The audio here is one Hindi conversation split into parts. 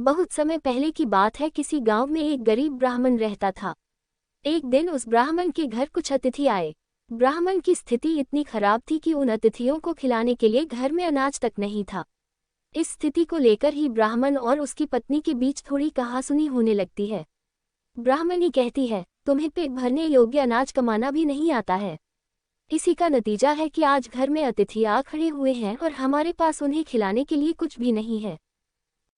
बहुत समय पहले की बात है, किसी गांव में एक गरीब ब्राह्मण रहता था। एक दिन उस ब्राह्मण के घर कुछ अतिथि आए। ब्राह्मण की स्थिति इतनी खराब थी कि उन अतिथियों को खिलाने के लिए घर में अनाज तक नहीं था। इस स्थिति को लेकर ही ब्राह्मण और उसकी पत्नी के बीच थोड़ी कहासुनी होने लगती है। ब्राह्मणी कहती है, तुम्हें पेट भरने योग्य अनाज कमाना भी नहीं आता है। इसी का नतीजा है कि आज घर में अतिथि आ खड़े हुए हैं और हमारे पास उन्हें खिलाने के लिए कुछ भी नहीं है।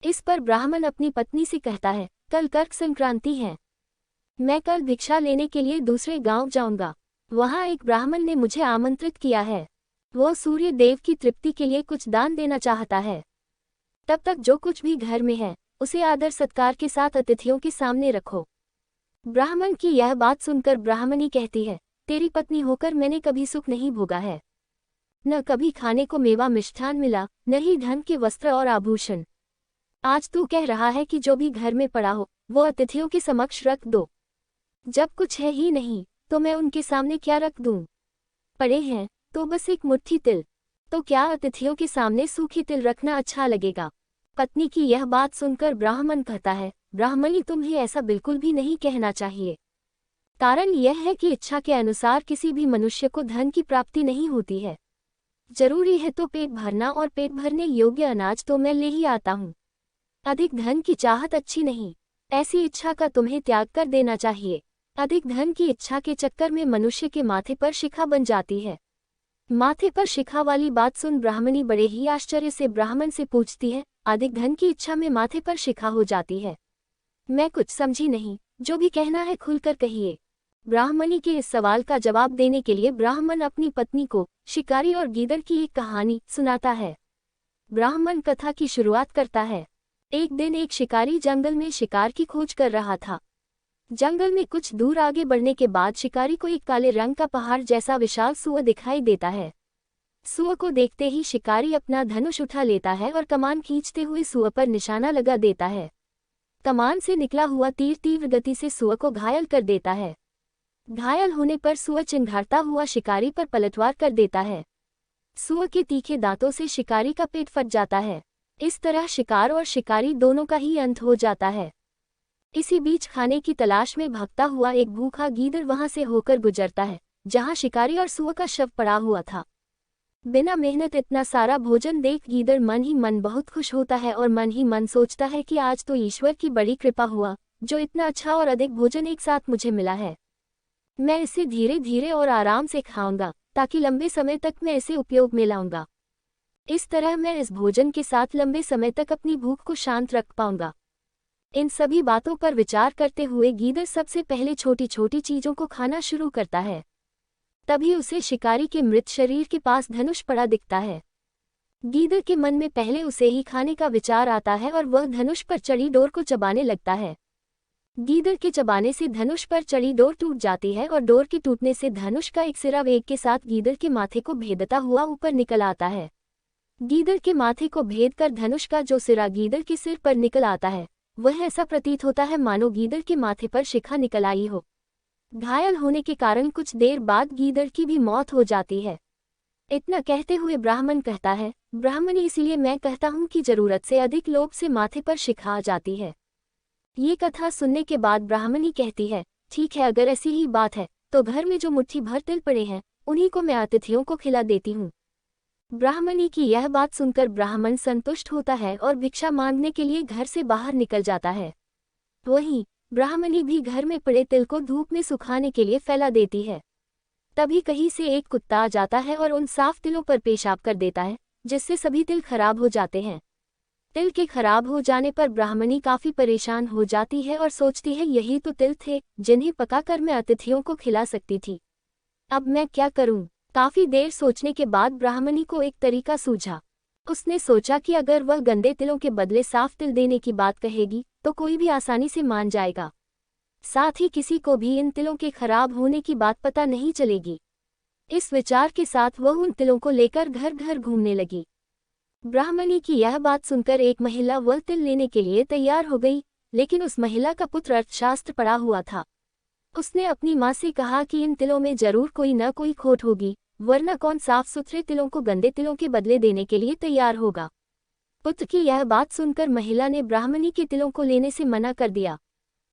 इस पर ब्राह्मण अपनी पत्नी से कहता है, कल कर्क संक्रांति है, मैं कल भिक्षा लेने के लिए दूसरे गांव जाऊंगा। वहां एक ब्राह्मण ने मुझे आमंत्रित किया है। वो सूर्य देव की तृप्ति के लिए कुछ दान देना चाहता है। तब तक जो कुछ भी घर में है उसे आदर सत्कार के साथ अतिथियों के सामने रखो। ब्राह्मण की यह बात सुनकर ब्राह्मणी कहती है, तेरी पत्नी होकर मैंने कभी सुख नहीं भोगा है। न कभी खाने को मेवा मिष्ठान मिला, न ही धन के वस्त्र और आभूषण। आज तू कह रहा है कि जो भी घर में पड़ा हो वो अतिथियों के समक्ष रख दो। जब कुछ है ही नहीं तो मैं उनके सामने क्या रख दूं? पड़े हैं तो बस एक मुट्ठी तिल, तो क्या अतिथियों के सामने सूखी तिल रखना अच्छा लगेगा? पत्नी की यह बात सुनकर ब्राह्मण कहता है, ब्राह्मणी, तुम्हें ऐसा बिल्कुल भी नहीं कहना चाहिए। कारण यह है कि इच्छा के अनुसार किसी भी मनुष्य को धन की प्राप्ति नहीं होती है। जरूरी है तो पेट भरना, और पेट भरने योग्य अनाज तो मैं ले ही आता हूँ। अधिक धन की चाहत अच्छी नहीं, ऐसी इच्छा का तुम्हें त्याग कर देना चाहिए। अधिक धन की इच्छा के चक्कर में मनुष्य के माथे पर शिखा बन जाती है। माथे पर शिखा वाली बात सुन ब्राह्मणी बड़े ही आश्चर्य से ब्राह्मण से पूछती है, अधिक धन की इच्छा में माथे पर शिखा हो जाती है? मैं कुछ समझी नहीं, जो भी कहना है खुलकर कहिए। ब्राह्मणी के इस सवाल का जवाब देने के लिए ब्राह्मण अपनी पत्नी को शिकारी और गीदड़ की एक कहानी सुनाता है। ब्राह्मण कथा की शुरुआत करता है। एक दिन एक शिकारी जंगल में शिकार की खोज कर रहा था। जंगल में कुछ दूर आगे बढ़ने के बाद शिकारी को एक काले रंग का पहाड़ जैसा विशाल सूअर दिखाई देता है। सूअर को देखते ही शिकारी अपना धनुष उठा लेता है और कमान खींचते हुए सूअर पर निशाना लगा देता है। कमान से निकला हुआ तीर तीव्र गति से सूअर को घायल कर देता है। घायल होने पर सूअर चिंघाड़ता हुआ शिकारी पर पलटवार कर देता है। सूअर के तीखे दांतों से शिकारी का पेट फट जाता है। इस तरह शिकार और शिकारी दोनों का ही अंत हो जाता है। इसी बीच खाने की तलाश में भागता हुआ एक भूखा गीदड़ वहां से होकर गुजरता है, जहां शिकारी और सूअर का शव पड़ा हुआ था। बिना मेहनत इतना सारा भोजन देख गीदड़ मन ही मन बहुत खुश होता है और मन ही मन सोचता है कि आज तो ईश्वर की बड़ी कृपा हुआ, जो इतना अच्छा और अधिक भोजन एक साथ मुझे मिला है। मैं इसे धीरे धीरे और आराम से खाऊंगा, ताकि लंबे समय तक मैं इसे उपयोग में लाऊंगा। इस तरह मैं इस भोजन के साथ लंबे समय तक अपनी भूख को शांत रख पाऊंगा। इन सभी बातों पर विचार करते हुए गीदड़ सबसे पहले छोटी छोटी चीजों को खाना शुरू करता है। तभी उसे शिकारी के मृत शरीर के पास धनुष पड़ा दिखता है। गीदड़ के मन में पहले उसे ही खाने का विचार आता है और वह धनुष पर चढ़ी डोर को चबाने लगता है। गीदड़ के चबाने से धनुष पर चढ़ी डोर टूट जाती है और डोर के टूटने से धनुष का एक सिरा वेग के साथ गीदड़ के माथे को भेदता हुआ ऊपर निकल आता है। गीदड़ के माथे को भेद कर धनुष का जो सिरा गीदड़ के सिर पर निकल आता है, वह ऐसा प्रतीत होता है मानो गीदड़ के माथे पर शिखा निकल आई हो। घायल होने के कारण कुछ देर बाद गीदड़ की भी मौत हो जाती है। इतना कहते हुए ब्राह्मण कहता है, ब्राह्मणी, इसीलिए मैं कहता हूँ कि जरूरत से अधिक लोभ से माथे पर शिखा आ जाती है। ये कथा सुनने के बाद ब्राह्मणी कहती है, ठीक है, अगर ऐसी ही बात है तो घर में जो मुट्ठी भर तिल पड़े हैं उन्हीं को मैं अतिथियों को खिला देती हूँ। ब्राह्मणी की यह बात सुनकर ब्राह्मण संतुष्ट होता है और भिक्षा मांगने के लिए घर से बाहर निकल जाता है। वहीं ब्राह्मणी भी घर में पड़े तिल को धूप में सुखाने के लिए फैला देती है। तभी कहीं से एक कुत्ता आ जाता है और उन साफ तिलों पर पेशाब कर देता है, जिससे सभी तिल खराब हो जाते हैं। तिल के खराब हो जाने पर ब्राह्मणी काफी परेशान हो जाती है और सोचती है, यही तो तिल थे जिन्हें पकाकर मैं अतिथियों को खिला सकती थी। अब मैं क्या करूं? काफी देर सोचने के बाद ब्राह्मणी को एक तरीका सूझा। उसने सोचा कि अगर वह गंदे तिलों के बदले साफ तिल देने की बात कहेगी तो कोई भी आसानी से मान जाएगा। साथ ही किसी को भी इन तिलों के खराब होने की बात पता नहीं चलेगी। इस विचार के साथ वह उन तिलों को लेकर घर घर घूमने लगी। ब्राह्मणी की यह बात सुनकर एक महिला वह तिल लेने के लिए तैयार हो गई, लेकिन उस महिला का पुत्र अर्थशास्त्र पढ़ा हुआ था। उसने अपनी माँ से कहा कि इन तिलों में जरूर कोई न कोई खोट होगी, वरना कौन साफ सुथरे तिलों को गंदे तिलों के बदले देने के लिए तैयार होगा। पुत्र की यह बात सुनकर महिला ने ब्राह्मणी के तिलों को लेने से मना कर दिया।